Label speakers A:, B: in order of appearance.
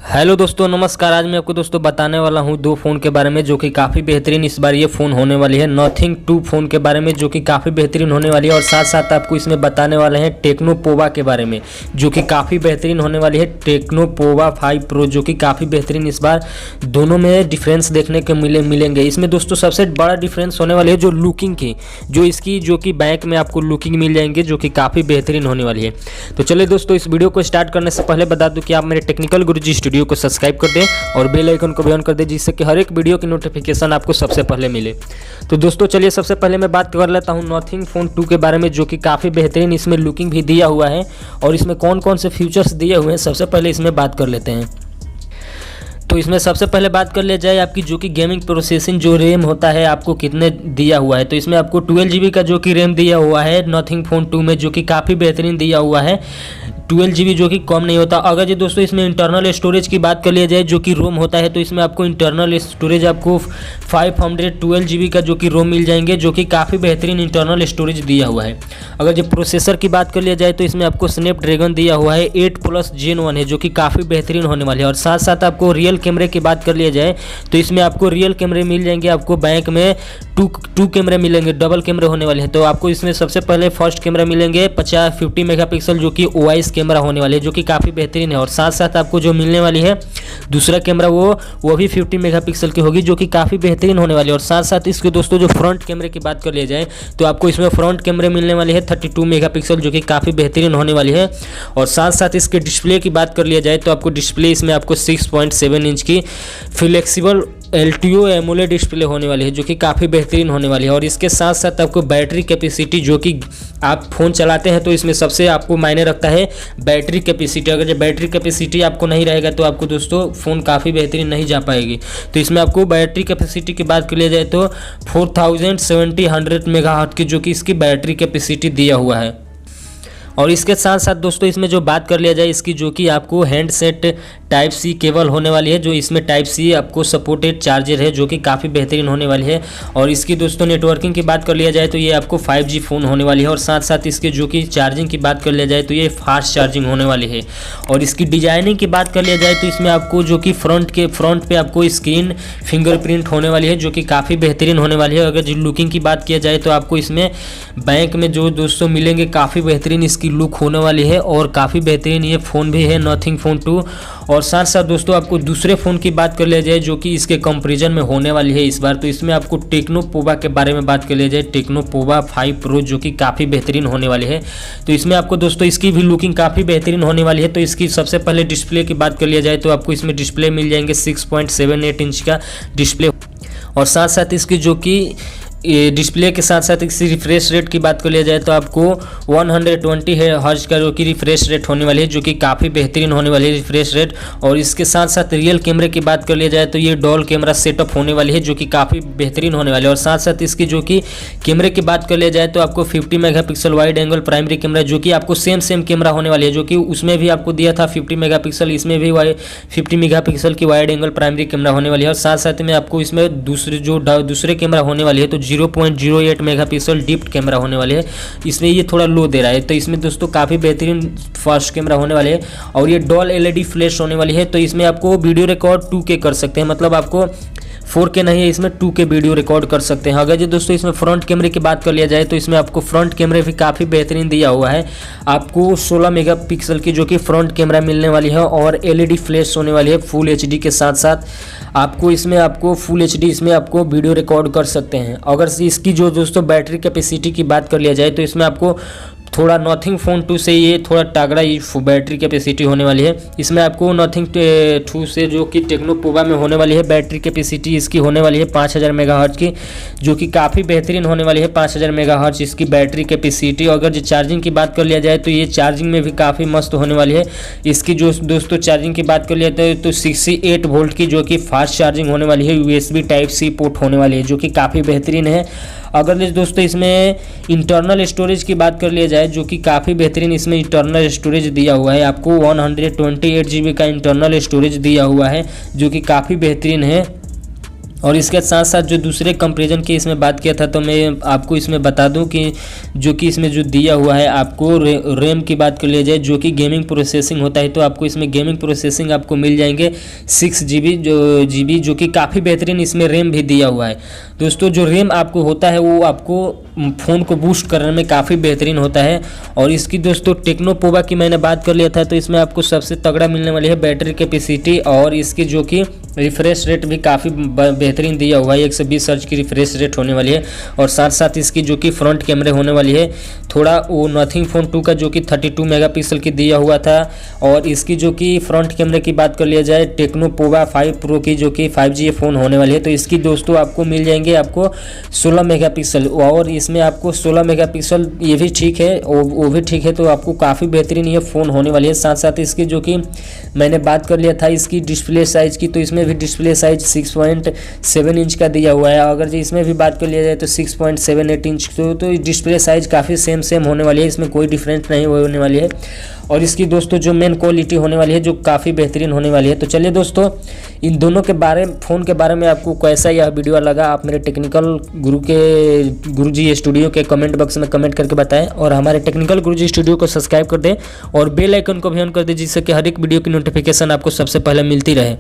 A: Hello दोस्तों, नमस्कार। आज मैं आपको दोस्तों बताने वाला हूं दो फ़ोन के बारे में जो कि काफ़ी बेहतरीन इस बार ये फ़ोन होने वाली है। नथिंग 2 फ़ोन के बारे में जो कि काफ़ी बेहतरीन होने वाली है, और साथ साथ आपको इसमें बताने वाले हैं टेक्नो पोवा के बारे में जो कि काफ़ी बेहतरीन होने वाली है। टेक्नो पोवा 5 प्रो जो कि काफ़ी बेहतरीन इस बार दोनों में डिफरेंस देखने को मिलेंगे। इसमें दोस्तों सबसे बड़ा डिफरेंस होने वाली है जो लुकिंग की, जो कि बैक में आपको लुकिंग मिल जाएंगे जो कि काफ़ी बेहतरीन होने वाली है। तो चलिए दोस्तों, इस वीडियो को स्टार्ट करने से पहले बता दूं कि आप मेरे टेक्निकल गुरुजी स्टूडियो को सब्सक्राइब कर दें और बेल आइकन को भी ऑन कर दें, जिससे कि हर एक वीडियो की नोटिफिकेशन आपको सबसे पहले मिले। तो दोस्तों चलिए सबसे पहले मैं बात कर लेता हूं नथिंग फोन 2 के बारे में जो कि काफ़ी बेहतरीन इसमें लुकिंग भी दिया हुआ है और इसमें कौन कौन से फीचर्स दिए हुए हैं सबसे पहले इसमें बात कर लेते हैं। तो इसमें सबसे पहले बात कर ले जाए आपकी जो कि गेमिंग प्रोसेसिंग जो रैम होता है आपको कितने दिया हुआ है। तो इसमें आपको 12 GB का जो कि रैम दिया हुआ है नथिंग फोन 2 में, जो कि काफ़ी बेहतरीन दिया हुआ है। 12 GB जो कि कम नहीं होता। अगर जो दोस्तों इसमें इंटरनल स्टोरेज की बात कर लिया जाए जो कि रोम होता है, तो इसमें आपको इंटरनल स्टोरेज आपको 512 GB का जो कि रोम मिल जाएंगे, जो कि काफ़ी बेहतरीन इंटरनल स्टोरेज दिया हुआ है। अगर जो प्रोसेसर की बात कर लिया जाए तो इसमें आपको स्नैपड्रैगन दिया हुआ है 8+ Gen 1 है जो कि काफ़ी बेहतरीन होने वाली है। और साथ साथ आपको रियल कैमरे की बात कर लिया जाए तो इसमें आपको रियल कैमरे मिल जाएंगे। आपको बैंक में टू कैमरे मिलेंगे, डबल कैमरे होने वाले हैं। तो आपको इसमें सबसे पहले फर्स्ट कैमरा मिलेंगे 50 मेगापिक्सल जो कि OIS कैमरा होने वाली है जो कि काफ़ी बेहतरीन है। और साथ साथ आपको जो मिलने वाली है दूसरा कैमरा वो भी 50 मेगापिक्सल की होगी जो कि काफ़ी बेहतरीन होने वाली है। और साथ साथ इसके दोस्तों जो फ्रंट कैमरे की बात कर लिया जाए तो आपको इसमें फ्रंट कैमरे मिलने वाले हैं 32 मेगापिक्सल जो कि काफ़ी बेहतरीन होने वाली है। और साथ साथ इसके डिस्प्ले की बात कर लिया जाए तो आपको डिस्प्ले इसमें आपको 6.7 इंच की फ्लेक्सिबल LTO AMOLED डिस्प्ले होने वाली है जो कि काफ़ी बेहतरीन होने वाली है। और इसके साथ साथ आपको बैटरी कैपेसिटी, जो कि आप फ़ोन चलाते हैं तो इसमें सबसे आपको मायने रखता है बैटरी कैपेसिटी। अगर जो बैटरी कैपेसिटी आपको नहीं रहेगा तो आपको दोस्तों फ़ोन काफ़ी बेहतरीन नहीं जा पाएगी। तो इसमें आपको बैटरी कैपेसिटी की बात कर लिया जाए तो 4070 मेगाहर्ट्ज़ की जो कि इसकी बैटरी कैपेसिटी दिया हुआ है। और इसके साथ साथ दोस्तों इसमें जो बात कर लिया जाए इसकी जो कि आपको हैंडसेट टाइप सी केबल होने वाली है, जो इसमें टाइप सी आपको सपोर्टेड चार्जर है जो कि काफ़ी बेहतरीन होने वाली है। और इसकी दोस्तों नेटवर्किंग की बात कर लिया जाए तो ये आपको 5G फ़ोन होने वाली है। और साथ साथ इसके जो कि चार्जिंग की बात कर लिया जाए तो ये फास्ट चार्जिंग होने वाली है। और इसकी डिजाइनिंग की बात कर लिया जाए तो इसमें आपको जो कि फ्रंट पे आपको स्क्रीन फिंगरप्रिंट होने वाली है जो कि काफ़ी बेहतरीन होने वाली है। अगर जो लुकिंग की बात किया जाए तो आपको इसमें बैंक में जो दोस्तों मिलेंगे काफ़ी बेहतरीन इसकी लुक होने वाली है और काफ़ी बेहतरीन ये फ़ोन भी है नथिंग फोन 2। और साथ साथ दोस्तों आपको दूसरे फ़ोन की बात कर लिया जाए जो कि इसके कंपैरिजन में होने वाली है इस बार, तो इसमें आपको टेक्नो पोवा के बारे में बात कर लिया जाए। टेक्नो पोवा 5 प्रो जो कि काफ़ी बेहतरीन होने वाली है। तो इसमें आपको दोस्तों इसकी भी लुकिंग काफ़ी बेहतरीन होने वाली है। तो इसकी सबसे पहले डिस्प्ले की बात कर लिया जाए तो आपको इसमें डिस्प्ले मिल जाएंगे 6.78 इंच का डिस्प्ले। और साथ साथ इसकी जो कि डिस्प्ले के साथ साथ इसकी रिफ्रेश रेट की बात कर लिया जाए तो आपको 120 हर्ट्ज का जो कि रिफ्रेश रेट होने वाली है जो कि काफ़ी बेहतरीन होने वाली है रिफ्रेश रेट। और इसके साथ साथ रियल कैमरे की बात कर लिया जाए तो ये डॉल कैमरा सेटअप होने वाली है जो कि काफ़ी बेहतरीन होने वाली है। और साथ साथ इसकी जो कि कैमरे की बात कर लिया जाए तो आपको 50 megapixel wide angle primary camera जो कि आपको सेम कैमरा होने वाली है, जो कि उसमें भी आपको दिया था 50 मेगापिक्सल, इसमें भी 50 मेगापिक्सल की वाइड एंगल प्राइमरी कैमरा होने वाली है। और साथ साथ में आपको इसमें दूसरे कैमरा होने वाली है तो 0.08 मेगापिक्सल डीप कैमरा होने वाले है। इसमें ये थोड़ा लो दे रहा है। तो इसमें दोस्तों काफ़ी बेहतरीन फास्ट कैमरा होने वाले हैं। और ये डॉल LED फ्लैश होने वाली है। तो इसमें आपको वीडियो रिकॉर्ड 2K कर सकते हैं, मतलब आपको 4K नहीं है, इसमें 2K वीडियो रिकॉर्ड कर सकते हैं। अगर जो दोस्तों इसमें फ्रंट कैमरे की बात कर लिया जाए तो इसमें आपको फ्रंट कैमरे भी काफ़ी बेहतरीन दिया हुआ है। आपको 16 मेगापिक्सल की जो कि फ्रंट कैमरा मिलने वाली है और LED फ्लैश होने वाली है फुल HD के साथ साथ। आपको इसमें आपको फुल HD इसमें आपको वीडियो रिकॉर्ड कर सकते हैं। अगर इसकी जो दोस्तों बैटरी कैपेसिटी की बात कर लिया जाए तो इसमें आपको थोड़ा नथिंग फोन 2 से ये थोड़ा तगड़ा बैटरी कैपेसिटी होने वाली है। इसमें आपको नथिंग 2 से जो कि टेक्नो पोवा में होने वाली है बैटरी कैपेसिटी इसकी होने वाली है 5000 मेगाहर्ट्ज की, जो कि काफ़ी बेहतरीन होने वाली है 5000 मेगाहर्ट्ज इसकी बैटरी कैपेसिटी। अगर जो चार्जिंग की बात कर लिया जाए तो ये चार्जिंग में भी काफ़ी मस्त होने वाली है। इसकी जो दोस्तों चार्जिंग की बात कर लिया जाए तो 68 वोल्ट की जो कि फास्ट चार्जिंग होने वाली है, USB Type-C पोर्ट होने वाली है जो कि काफ़ी बेहतरीन है। अगर दोस्तों इसमें इंटरनल स्टोरेज की बात कर लिया जाए जो कि काफ़ी बेहतरीन इसमें इंटरनल स्टोरेज दिया हुआ है, आपको 128 GB का इंटरनल स्टोरेज दिया हुआ है जो कि काफ़ी बेहतरीन है। और इसके साथ साथ जो दूसरे कंपैरिजन की इसमें बात किया था, तो मैं आपको इसमें बता दूं कि जो कि इसमें जो दिया हुआ है आपको रैम की बात कर लिया जाए, जो कि गेमिंग प्रोसेसिंग होता है, तो आपको इसमें गेमिंग प्रोसेसिंग आपको मिल जाएंगे 6 GB जो कि काफ़ी बेहतरीन इसमें रैम भी दिया हुआ है। दोस्तों जो रैम आपको होता है वो आपको फ़ोन को बूस्ट करने में काफ़ी बेहतरीन होता है। और इसकी दोस्तों टेक्नो पोवा की मैंने बात कर लिया था, तो इसमें आपको सबसे तगड़ा मिलने वाली है बैटरी कैपेसिटी, और इसकी जो कि रिफ्रेश रेट भी काफ़ी बेहतरीन दिया हुआ है, 120 हर्ट्ज की रिफ्रेश रेट होने वाली है। और साथ साथ इसकी जो कि फ्रंट कैमरे होने वाली है थोड़ा वो नथिंग फ़ोन 2 का जो कि 32 मेगापिक्सल की दिया हुआ था। और इसकी जो कि फ्रंट कैमरे की बात कर लिया जाए टेक्नो पोवा 5 प्रो की जो कि 5G फ़ोन होने वाली है, तो इसकी दोस्तों आपको मिल जाएंगे आपको 16 मेगापिक्सल, और इसमें आपको 16 मेगापिक्सल ये भी ठीक है, वो भी ठीक है, तो आपको काफ़ी बेहतरीन ये फ़ोन होने वाली है। साथ साथ इसकी जो कि मैंने बात कर लिया था इसकी डिस्प्ले साइज़ की, तो इसमें भी डिस्प्ले साइज 6.7 इंच का दिया हुआ है। अगर जो इसमें भी बात कर लिया जाए तो 6.78 इंच, तो डिस्प्ले साइज काफ़ी सेम होने वाली है, इसमें कोई डिफरेंस नहीं होने वाली है। और इसकी दोस्तों जो मेन क्वालिटी होने वाली है जो काफ़ी बेहतरीन होने वाली है। तो चलिए दोस्तों इन दोनों के फ़ोन के बारे में आपको कैसा यह वीडियो लगा, आप मेरे टेक्निकल गुरुजी स्टूडियो के कमेंट बॉक्स में कमेंट करके बताएं, और हमारे टेक्निकल गुरुजी स्टूडियो को सब्सक्राइब कर दें और बेल आइकन को भी ऑन कर दें, जिससे कि हर एक वीडियो की नोटिफिकेशन आपको सबसे पहले मिलती रहे।